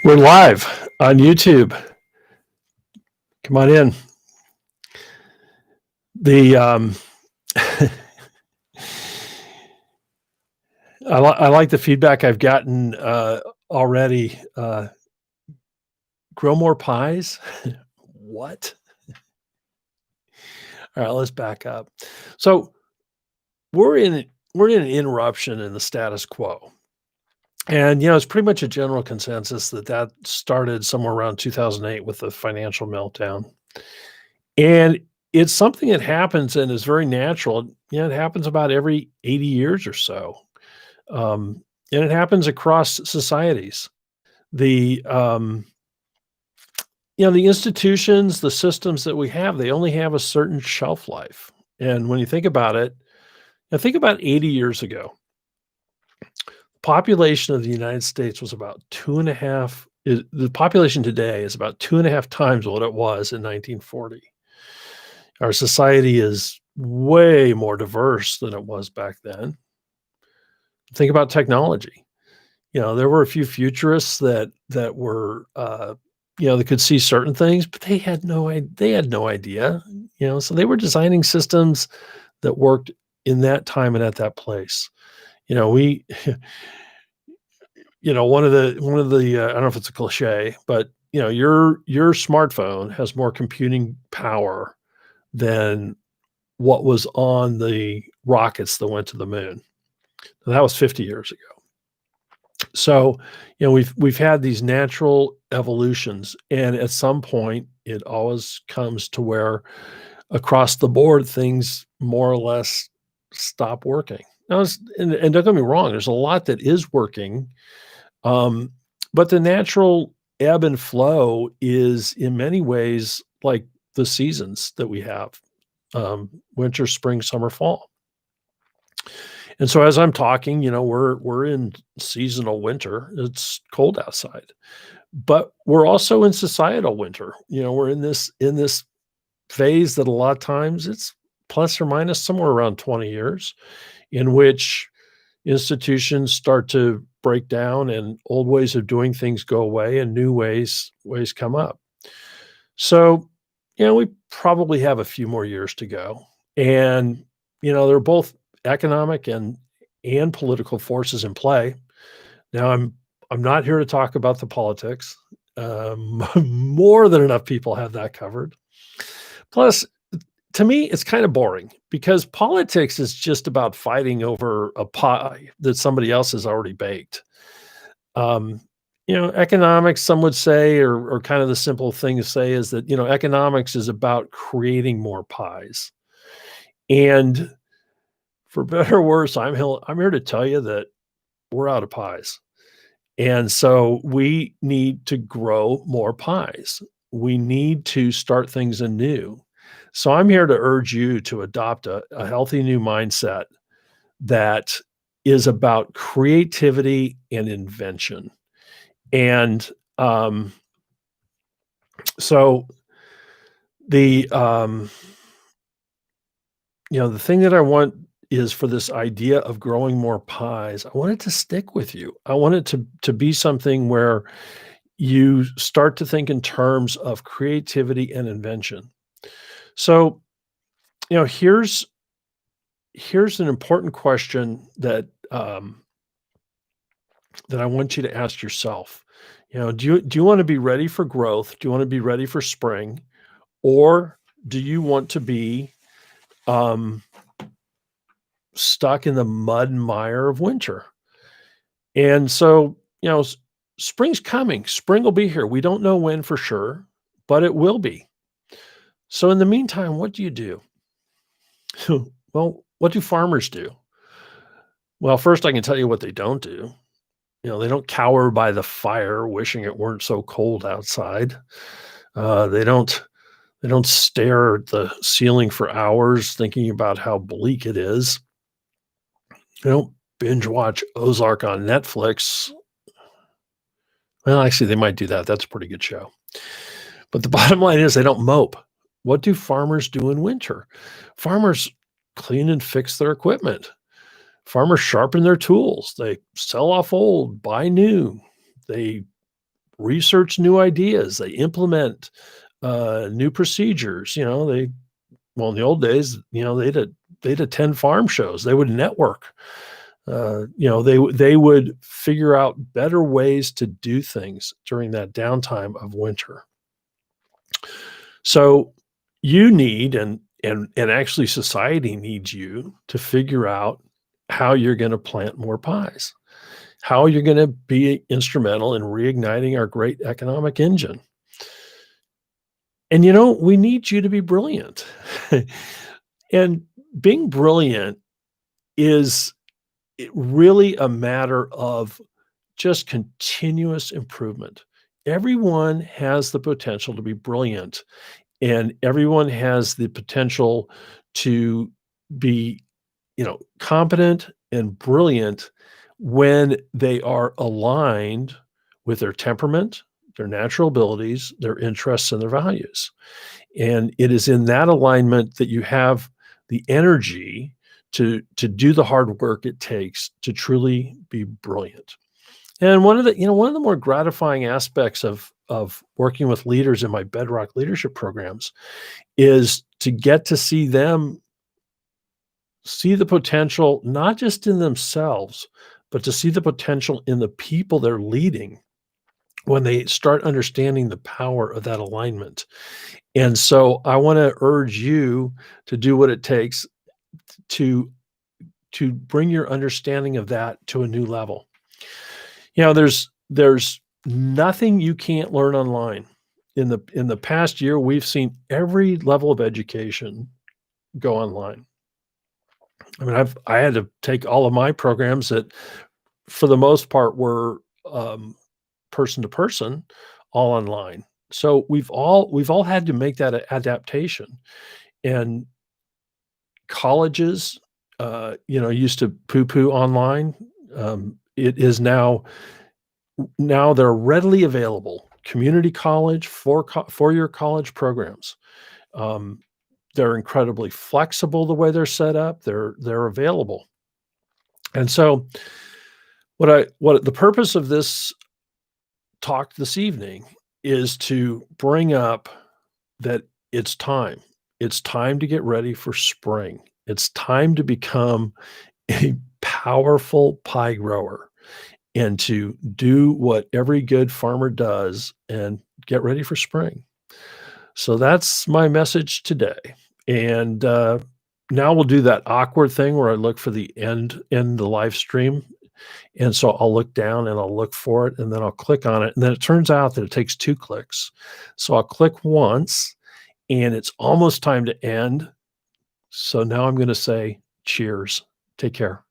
We're live on YouTube. Come on in. The I like the feedback I've gotten already. Grow more pies? What? All right, let's back up. So we're in an interruption in the status quo. And it's pretty much a general consensus that started somewhere around 2008 with the financial meltdown. And it's something that happens and is very natural. It happens about every 80 years or so. And it happens across societies. The the institutions, the systems that we have, they only have a certain shelf life. And when you think about it, think about 80 years ago. Population of the United States was about two and a half. The population today is about two and a half times what it was in 1940. Our society is way more diverse than it was back then. Think about technology. There were a few futurists that were they could see certain things, but they had no idea. So they were designing systems that worked in that time and at that place. We one of the I don't know if it's a cliche, but your smartphone has more computing power than what was on the rockets that went to the moon. And that was 50 years ago. So, we've had these natural evolutions, and at some point, it always comes to where across the board things more or less stop working. Now, and don't get me wrong, there's a lot that is working, but the natural ebb and flow is in many ways like the seasons that we have: winter, spring, summer, fall. And so as I'm talking, we're in seasonal winter. It's cold outside, but we're also in societal winter. We're in this phase that a lot of times it's plus or minus somewhere around 20 years, in which institutions start to break down and old ways of doing things go away and new ways come up. So, we probably have a few more years to go. And, they're both economic and political forces in play. Now, I'm not here to talk about the politics. More than enough people have that covered. Plus, to me, it's kind of boring because politics is just about fighting over a pie that somebody else has already baked. Economics, some would say, or kind of the simple thing to say is that, economics is about creating more pies. And for better or worse, I'm here to tell you that we're out of pies. And so we need to grow more pies. We need to start things anew. So I'm here to urge you to adopt a healthy new mindset that is about creativity and invention. And so the the thing that I want is for this idea of growing more pies, I want it to stick with you. I want it to be something where you start to think in terms of creativity and invention. So, here's an important question that that I want you to ask yourself. Do you want to be ready for growth? Do you want to be ready for spring, or do you want to be stuck in the mud and mire of winter? And so, spring's coming. Spring will be here. We don't know when for sure, but it will be. So in the meantime, what do you do? Well, what do farmers do? Well, first I can tell you what they don't do. They don't cower by the fire wishing it weren't so cold outside. They don't stare at the ceiling for hours thinking about how bleak it is. They don't binge watch Ozark on Netflix. Well, actually, they might do that. That's a pretty good show. But the bottom line is they don't mope. What do farmers do in winter? Farmers clean and fix their equipment. Farmers sharpen their tools. They sell off old, buy new. They research new ideas. They implement new procedures. Well, in the old days, they'd attend farm shows. They would network. They would figure out better ways to do things during that downtime of winter. So you need and actually society needs you to figure out how you're going to plant more pies, how you're going to be instrumental in reigniting our great economic engine. And we need you to be brilliant. And being brilliant is really a matter of just continuous improvement. Everyone has the potential to be brilliant, and everyone has the potential to be, competent and brilliant when they are aligned with their temperament, their natural abilities, their interests, and their values. And it is in that alignment that you have the energy to do the hard work it takes to truly be brilliant. And one of the more gratifying aspects of working with leaders in my Bedrock leadership programs is to get to see them see the potential, not just in themselves, but to see the potential in the people they're leading when they start understanding the power of that alignment. And so I want to urge you to do what it takes to bring your understanding of that to a new level. There's nothing you can't learn online. In the past year, we've seen every level of education go online. I mean, I had to take all of my programs that, for the most part, were person to person, all online. So we've all had to make that adaptation. And colleges, used to poo-poo online. It is now they're readily available. Community college, four-year college programs. They're incredibly flexible the way they're set up. They're available. And so what the purpose of this talk this evening is to bring up that it's time. It's time to get ready for spring. It's time to become a powerful pie grower and to do what every good farmer does and get ready for spring. So that's my message today. And now we'll do that awkward thing where I look for the end the live stream. And so I'll look down and I'll look for it and then I'll click on it. And then it turns out that it takes 2 clicks. So I'll click once and it's almost time to end. So now I'm going to say cheers. Take care.